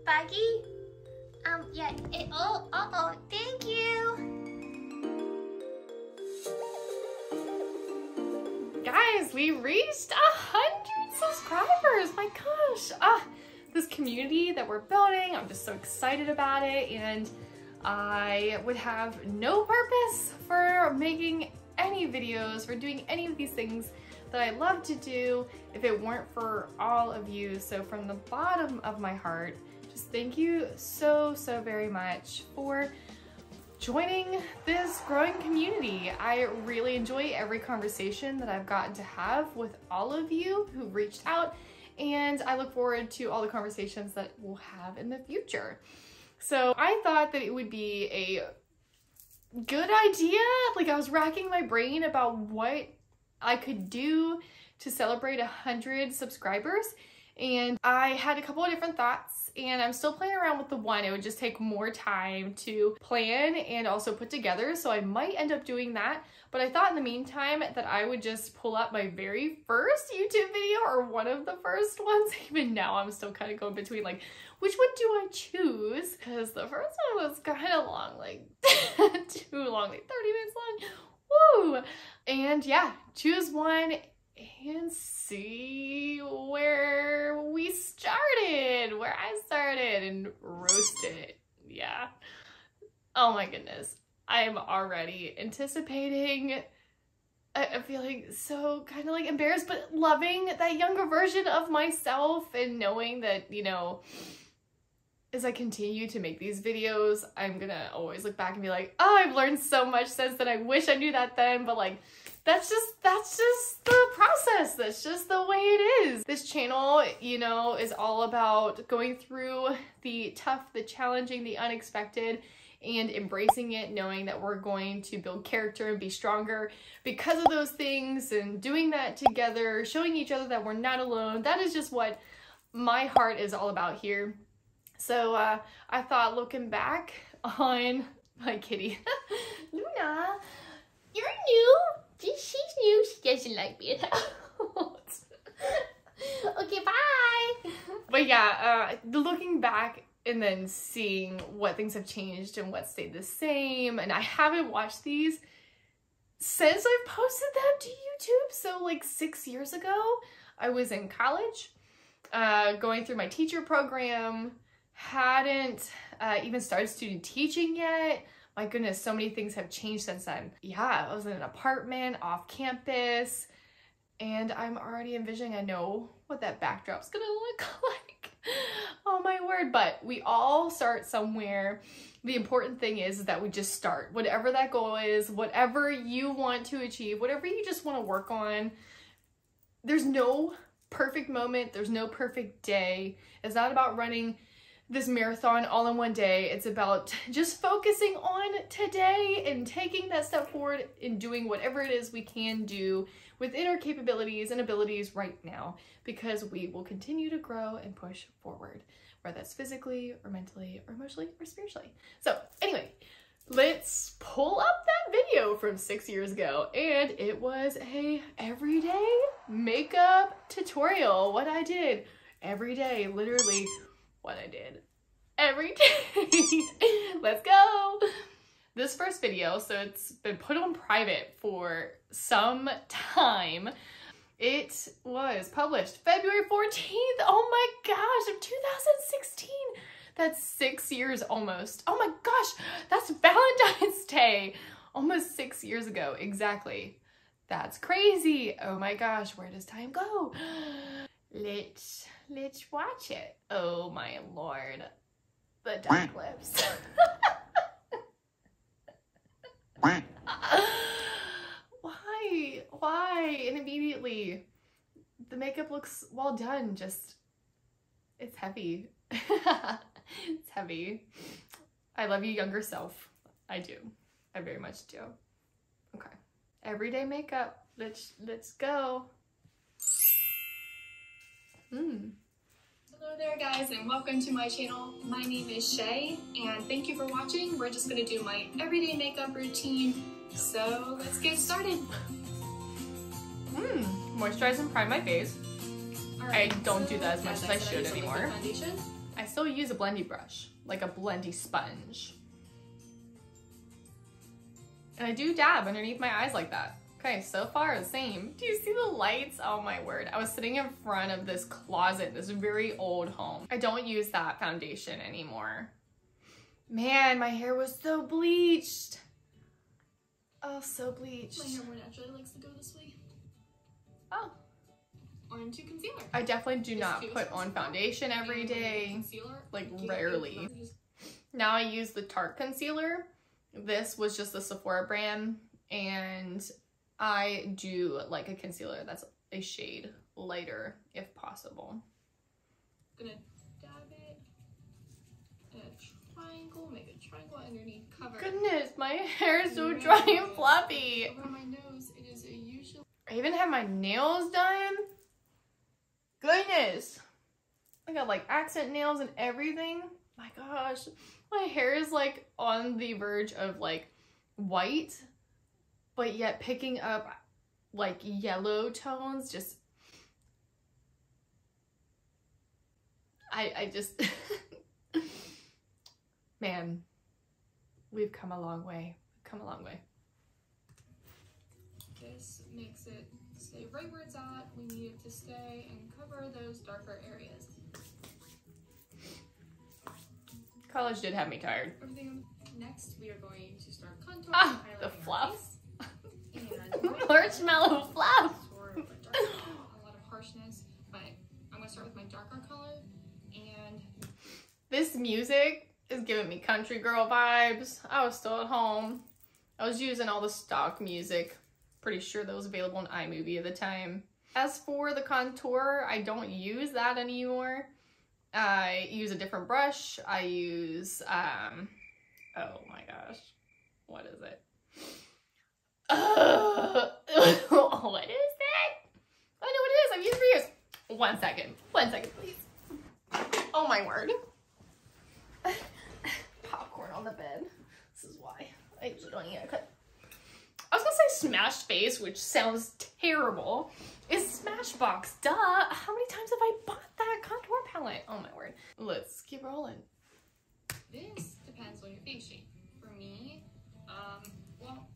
Buggy? Yeah, thank you. Guys, we reached 100 subscribers. My gosh. This community that we're building, I'm just so excited about it, and I would have no purpose for making any videos, for doing any of these things that I love to do if it weren't for all of you. So from the bottom of my heart, just thank you so very much for joining this growing community. I really enjoy every conversation that I've gotten to have with all of you who reached out, and I look forward to all the conversations that we'll have in the future. So I thought that it would be a good idea. Like, I was racking my brain about what I could do to celebrate 100 subscribers, and I had a couple of different thoughts, and I'm still playing around with the one. It would just take more time to plan and also put together, so I might end up doing that. But I thought in the meantime that I would just pull up my very first YouTube video, or one of the first ones. Even now I'm still kind of going between like, which one do I choose? Because the first one was kind of long, like too long, like 30 minutes long. Woo! And yeah, choose one and see where we started, where I started, and roasted it. Yeah. Oh my goodness. I am already anticipating. I'm feeling so kind of like embarrassed, but loving that younger version of myself, and knowing that, you know, as I continue to make these videos, I'm gonna always look back and be like, oh, I've learned so much since then. I wish I knew that then, but like, that's just the process. That's just the way it is. This channel, you know, is all about going through the tough, the challenging, the unexpected, and embracing it, knowing that we're going to build character and be stronger because of those things, and doing that together, showing each other that we're not alone. That is just what my heart is all about here. So I thought, looking back on my kitty, Luna, you're new. She's new. She doesn't like being out. Okay, bye. But yeah, looking back and then seeing what things have changed and what stayed the same, and I haven't watched these since I've posted them to YouTube. So like 6 years ago, I was in college, going through my teacher program. Hadn't even started student teaching yet. My goodness, so many things have changed since then. Yeah, I was in an apartment off campus, and I'm already envisioning, I know what that backdrop's gonna look like. Oh my word, but we all start somewhere. The important thing is that we just start. Whatever that goal is, whatever you want to achieve, whatever you just want to work on, there's no perfect moment, there's no perfect day. It's not about running this marathon all in one day. It's about just focusing on today and taking that step forward and doing whatever it is we can do within our capabilities and abilities right now, because we will continue to grow and push forward, whether that's physically or mentally or emotionally or spiritually. So anyway, let's pull up that video from 6 years ago, and it was a everyday makeup tutorial. What I did every day, literally what I did every day. Let's go. This first video, so it's been put on private for some time. It was published February 14th. Oh my gosh, of 2016. That's 6 years almost. Oh my gosh, that's Valentine's Day. Almost 6 years ago, exactly. That's crazy. Oh my gosh, where does time go? Let's watch it. Oh my lord. The duck lips. Why? And immediately, the makeup looks well done, just, it's heavy. It's heavy. I love you, younger self. I do. I very much do. Okay. Everyday makeup. Let's go. Hello there guys, and welcome to my channel. My name is Shay, and thank you for watching. We're just gonna do my everyday makeup routine. So let's get started. Moisturize and prime my face. I don't do that as much as I should anymore. I still use a blendy brush, like a blendy sponge. And I do dab underneath my eyes like that. Okay, so far the same. Do you see the lights? Oh my word. I was sitting in front of this closet, this very old home. I don't use that foundation anymore. Man, my hair was so bleached. Oh, so bleached. My hair more naturally likes to go this way. Oh. Or into concealer. I definitely do not put on foundation every day. Like rarely. Now I use the Tarte concealer. This was just the Sephora brand, and I do like a concealer that's a shade lighter if possible. Gonna dab it in a triangle, make a triangle underneath cover. Goodness, my hair is so dry and fluffy. Over my nose, it is a usual. I even have my nails done. Goodness. I got like accent nails and everything. My gosh. My hair is like on the verge of like white, but yet picking up like yellow tones. Just, I just, man, we've come a long way. Come a long way. This makes it stay right where it's at. We need it to stay and cover those darker areas. College did have me tired. Everything. Next, we are going to start contouring. Ah, the fluff. And Marshmallow fluff. a lot of harshness, but I'm gonna start with my darker color. And this music is giving me country girl vibes. I was still at home. I was using all the stock music. Pretty sure that was available on iMovie at the time. As for the contour, I don't use that anymore. I use a different brush. I use, oh my gosh, what is it? What is that? I know what it is. I've used it for years. 1 second. 1 second, please. Oh my word. Popcorn on the bed. This is why I usually don't eat it. I was gonna say Smashed Face, which sounds terrible. It's Smashbox, duh. How many times have I bought that contour palette? Oh my word. Let's keep rolling. this depends on your face shape. For me, well,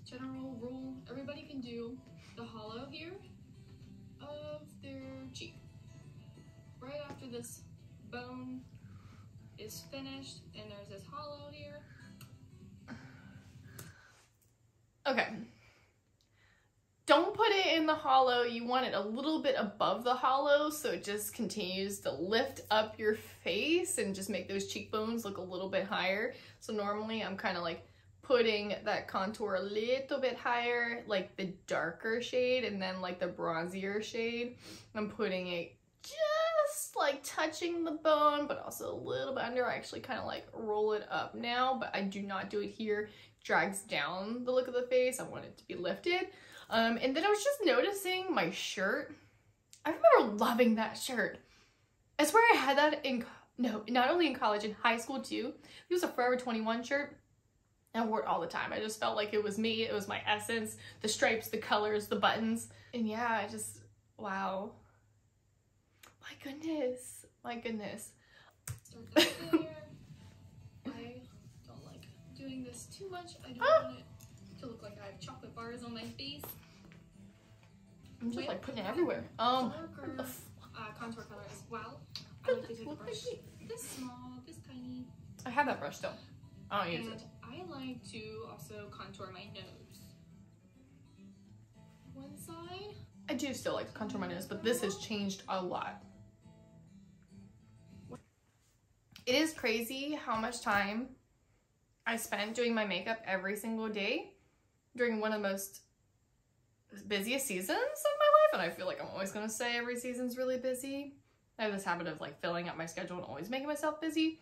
general rule, everybody can do the hollow here of their cheek. Right after this bone is finished and there's this hollow here. Okay. Don't put it in the hollow. You want it a little bit above the hollow so it just continues to lift up your face and just make those cheekbones look a little bit higher. So normally I'm kind of like putting that contour a little bit higher, like the darker shade, and then like the bronzier shade. I'm putting it just like touching the bone, but also a little bit under. I actually kind of like roll it up now, but I do not do it here. Drags down the look of the face. I want it to be lifted. And then I was just noticing my shirt. I remember loving that shirt. I swear I had that in, no, not only in college, in high school too. It was a Forever 21 shirt. I wore it all the time. I just felt like it was me. It was my essence. The stripes, the colors, the buttons. And yeah, I just, wow. My goodness. My goodness. Start that there. I don't like doing this too much. I don't want it to look like I have chocolate bars on my face. I'm just like putting it everywhere. Darker contour color as well. I like to take a brush this small, this tiny. I have that brush still. I don't use it. I like to also contour my nose. One side. I do still like to contour my nose, but this has changed a lot. It is crazy how much time I spent doing my makeup every single day during one of the most busiest seasons of my life, and I feel like I'm always gonna say every season's really busy. I have this habit of like filling up my schedule and always making myself busy.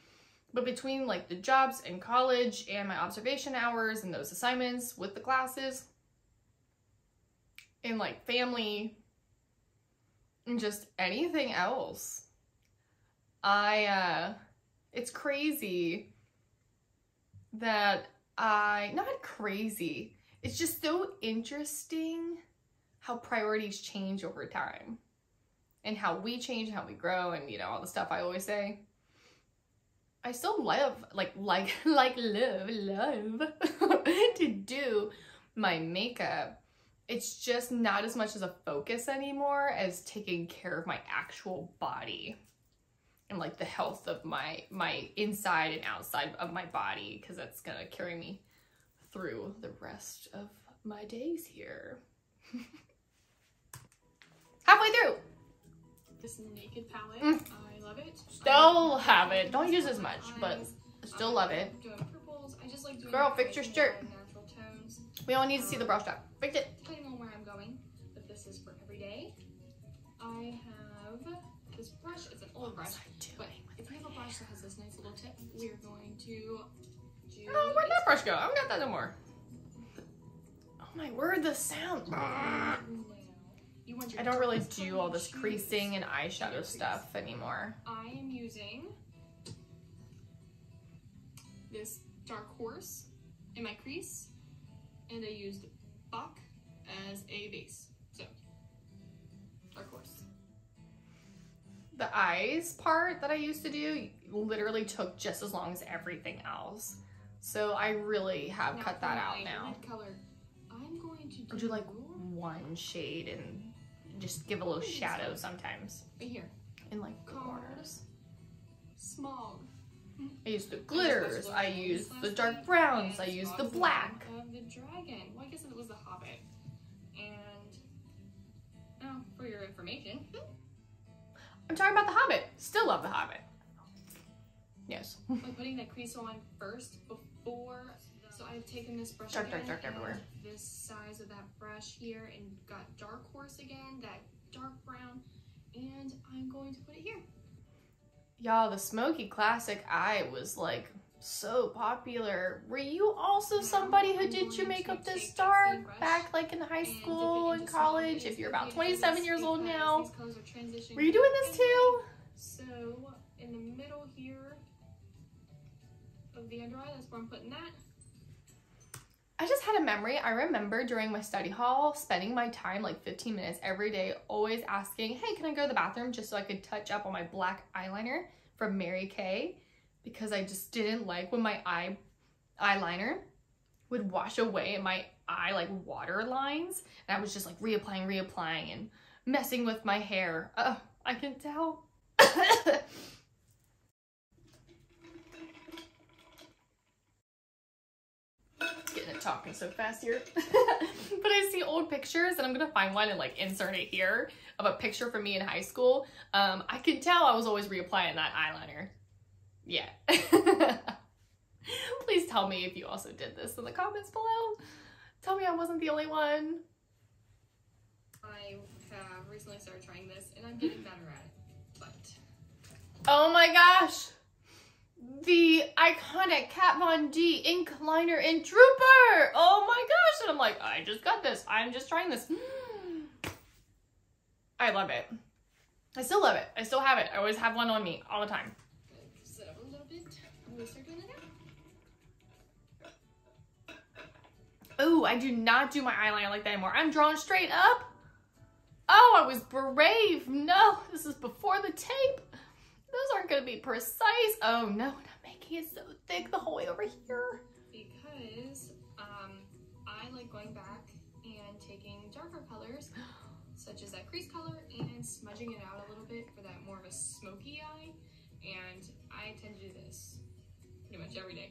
But between like the jobs in college and my observation hours and those assignments with the classes and like family and just anything else, it's crazy that not crazy, it's just so interesting how priorities change over time. and how we change and how we grow and, you know, all the stuff I always say. I still love, love to do my makeup. It's just not as much as a focus anymore as taking care of my actual body and like the health of my inside and outside of my body, because that's gonna carry me through the rest of my days here. Halfway through. This naked palette, I love it. Still have it. Don't use as much, but still love it. Doing purples. I just like doing Girl, fix your shirt. Natural tones. We all need to see the brush up. Fix it. Depending on where I'm going, but this is for every day. I have this brush. It's an old brush, but if you have a brush that has this nice little tip, we're going to do. Oh, where'd that brush go? I don't got that no more. Oh my word, the sound. I don't really do all this creasing and eyeshadow stuff anymore. I am using this Dark Horse in my crease, and I used Buck as a base. So, Dark Horse. The eyes part that I used to do literally took just as long as everything else. So I really have cut that out now. Color, I'm going to do like one shade and just give a little shadow sometimes. Right here. In like the corners. Smog. I use the glitters, I use the dark browns, I use the black. Of the dragon. Well, I guess it was the Hobbit. And, oh, for your information. I'm talking about the Hobbit. Still love the Hobbit. Yes. Like putting that crease on first before. So I've taken this brush dark, again, dark, dark everywhere. This size of that brush here, and got Dark Horse again, that dark brown, and I'm going to put it here. Y'all, the Smoky Classic Eye was like so popular. Were you also somebody who did your makeup this dark back like in high school and college? If you're about 27 years old now, were you doing this too? So in the middle here of the under eye, that's where I'm putting that. I just had a memory. I remember during my study hall spending my time like 15 minutes every day always asking, hey, can I go to the bathroom just so I could touch up on my black eyeliner from Mary Kay, because I just didn't like when my eyeliner would wash away in my eye like water lines, and I was just like reapplying and messing with my hair. I can tell. Getting it talking so fast here. But I see old pictures, and I'm gonna find one and like insert it here of a picture from me in high school. I can tell I was always reapplying that eyeliner. Yeah. Please tell me if you also did this in the comments below. Tell me I wasn't the only one. I have recently started trying this, and I'm getting better at it, but... Oh my gosh! The iconic Kat Von D ink liner in Trooper! Oh my gosh! And I'm like, I just got this. I'm just trying this. I love it. I still love it. I still have it. I always have one on me all the time. Set up a little bit. I'm gonna start doing it now. Ooh, I do not do my eyeliner like that anymore. I'm drawn straight up. Oh, I was brave. No, this is before the tape. Those aren't gonna be precise. Oh no, and I'm making it so thick the whole way over here. Because I like going back and taking darker colors, such as that crease color, and smudging it out a little bit for that more of a smoky eye. And I tend to do this pretty much every day.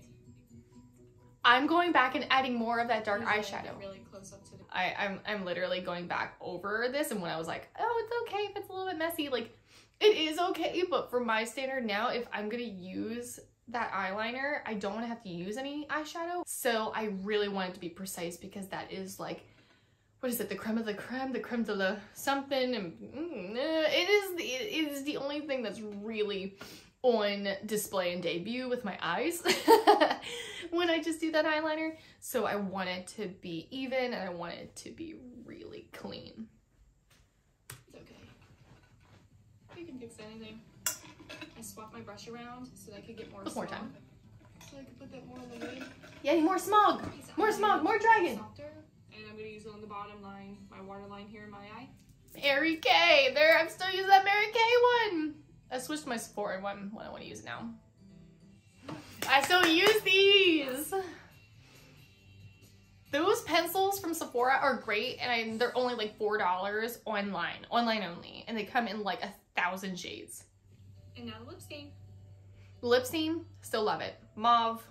I'm going back and adding more of that dark eyeshadow. Really close up to the... I'm literally going back over this, and when I was like, oh, it's okay if it's a little bit messy, like, it is okay, but for my standard now, if I'm gonna use that eyeliner, I don't want to have to use any eyeshadow. So I really want it to be precise, because that is like, what is it, the creme de la something, and it is the only thing that's really on display and debut with my eyes when I just do that eyeliner. So I want it to be even, and I want it to be really clean. It's okay. You can fix anything. I swapped my brush around so that I could get more smog. More time. So I could put that more on the lid. Yeah, more smog. More smog, more dragon. Softer. And I'm going to use it on the bottom line, my waterline here in my eye. Mary Kay. There, I'm still using that Mary Kay one. I switched to my Sephora one when I want to use it now. I still use these. Those pencils from Sephora are great, and they're only like $4 online only, and they come in like 1,000 shades. And now the lip stain. Lip stain, still love it. Mauve,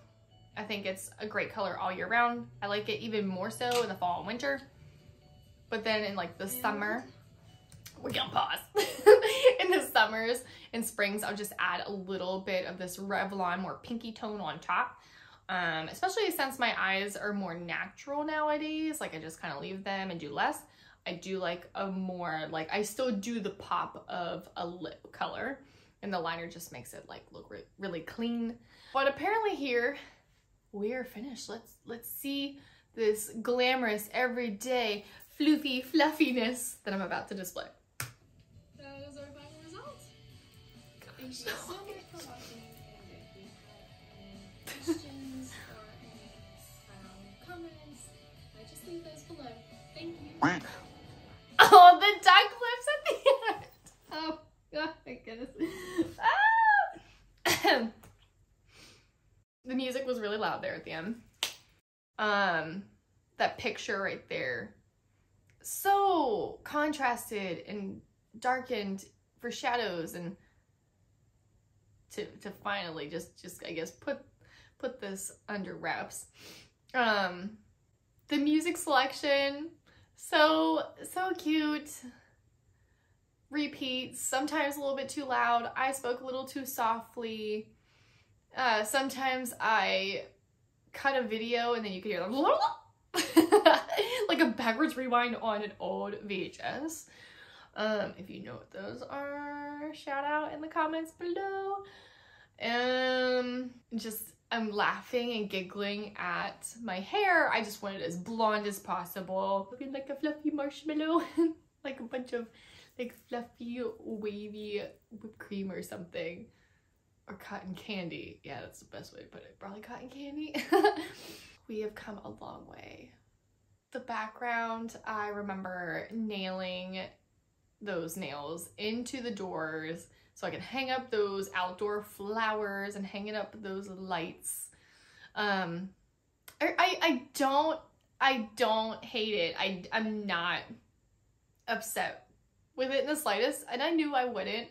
I think it's a great color all year round. I like it even more so in the fall and winter. But then in like the summer, we can pause. In the summers and springs, I'll just add a little bit of this Revlon more pinky tone on top. Especially since my eyes are more natural nowadays, like I just kind of leave them and do less. I do like a more, like I still do the pop of a lip color, and the liner just makes it like look really clean. But apparently here we are finished. Let's see this glamorous everyday floofy fluffiness that I'm about to display. That is our final results. Thank you so much for watching, and if you have any questions or any comments, just leave those below. Thank you. Oh, the duck lips at the end. Oh, my goodness. Ah! The music was really loud there at the end. That picture right there, so contrasted and darkened for shadows, and to finally just I guess put this under wraps. The music selection, so cute. Repeats, sometimes a little bit too loud. I spoke a little too softly. Sometimes I cut a video and then you could hear them like a backwards rewind on an old VHS. If you know what those are, shout out in the comments below. I'm laughing and giggling at my hair. I just want it as blonde as possible. Looking like a fluffy marshmallow. Like a bunch of like fluffy, wavy whipped cream or something. Or cotton candy. Yeah, that's the best way to put it. Probably cotton candy. We have come a long way. The background, I remember nailing those nails into the doors so I can hang up those outdoor flowers and hanging up those lights. I don't hate it. I'm not upset with it in the slightest, and I knew I wouldn't.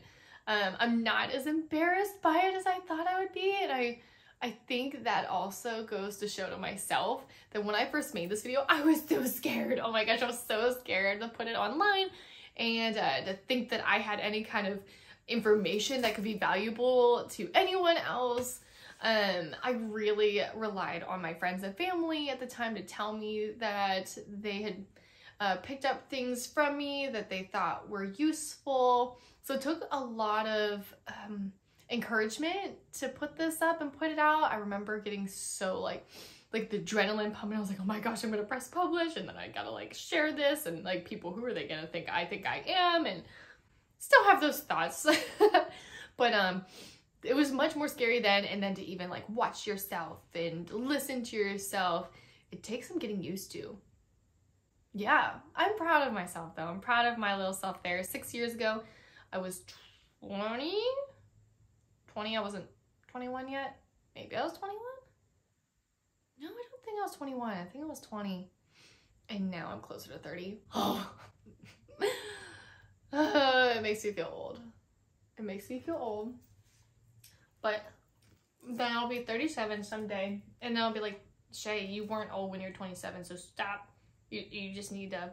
I'm not as embarrassed by it as I thought I would be, and I think that also goes to show to myself that when I first made this video, I was so scared. Oh my gosh, I was so scared to put it online and to think that I had any kind of information that could be valuable to anyone else. I really relied on my friends and family at the time to tell me that they had picked up things from me that they thought were useful. So it took a lot of encouragement to put this up and put it out. I remember getting so like the adrenaline pumping. I was like, oh my gosh, I'm gonna press publish, and then I gotta like share this, and like people, who are they gonna think I am? And still have those thoughts. But it was much more scary then, and then to even like watch yourself and listen to yourself, it takes some getting used to. Yeah, I'm proud of myself though. I'm proud of my little self there. 6 years ago, I was 20, I wasn't 21 yet. Maybe I was 21? No, I don't think I was 21. I think I was 20. And now I'm closer to 30. Oh. It makes me feel old. It makes me feel old. But then I'll be 37 someday. And then I'll be like, Shay, you weren't old when you're 27, so stop. You just need to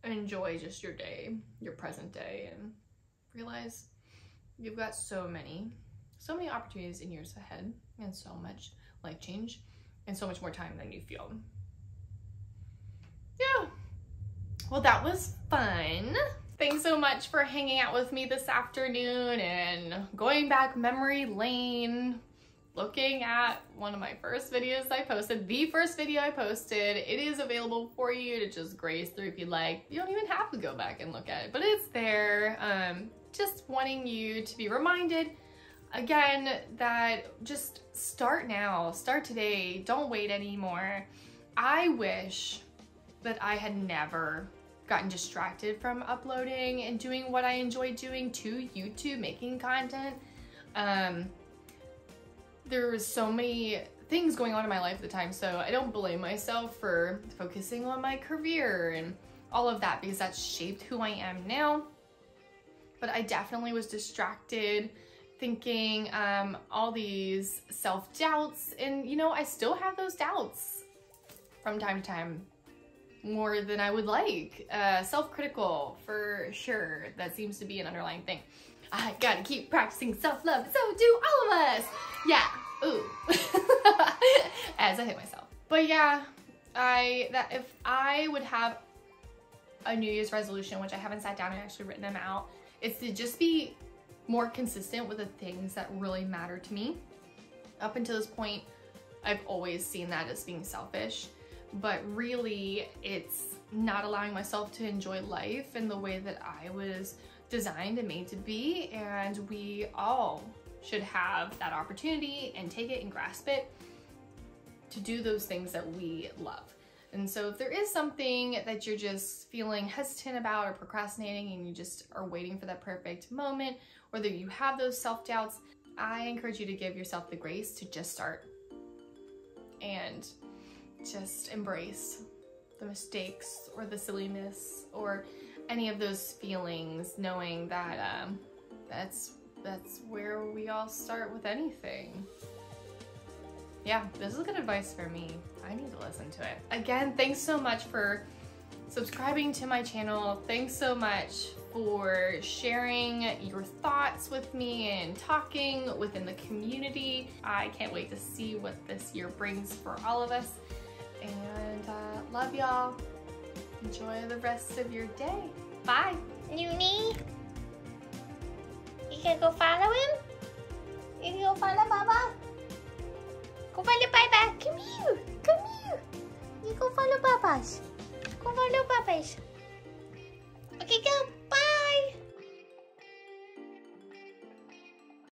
enjoy just your day, your present day, and realize you've got so many opportunities in years ahead, and so much life change, and so much more time than you feel. Yeah. Well, that was fun. Thanks so much for hanging out with me this afternoon and going back memory lane, looking at one of my first videos I posted, the first video I posted. It is available for you to just graze through if you'd like. You don't even have to go back and look at it, but it's there. Just wanting you to be reminded again that just start now, start today, don't wait anymore. I wish that I had never gotten distracted from uploading and doing what I enjoy doing to YouTube, making content. There was so many things going on in my life at the time, so I don't blame myself for focusing on my career and all of that, because that shaped who I am now. But I definitely was distracted, thinking all these self-doubts, and you know, I still have those doubts from time to time, more than I would like. Self-critical for sure, that seems to be an underlying thing. I gotta keep practicing self-love, so do all of us. Yeah, ooh. As I hit myself. But yeah, if I would have a New Year's resolution, which I haven't sat down and actually written them out, it's to just be more consistent with the things that really matter to me. Up until this point, I've always seen that as being selfish, but really it's not allowing myself to enjoy life in the way that I was designed and made to be, and we all should have that opportunity and take it and grasp it to do those things that we love. And so if there is something that you're just feeling hesitant about or procrastinating, and you just are waiting for that perfect moment, or that you have those self-doubts, I encourage you to give yourself the grace to just start and just embrace the mistakes or the silliness or any of those feelings, knowing that that's where we all start with anything. Yeah, this is good advice for me. I need to listen to it. Again, thanks so much for subscribing to my channel. Thanks so much for sharing your thoughts with me and talking within the community. I can't wait to see what this year brings for all of us. And love y'all. Enjoy the rest of your day. Bye. Noonie, you can go follow him? You can go follow Baba? Go follow Baba. Come here. Come here. You go follow Baba's. Go follow Baba's. Okay, go.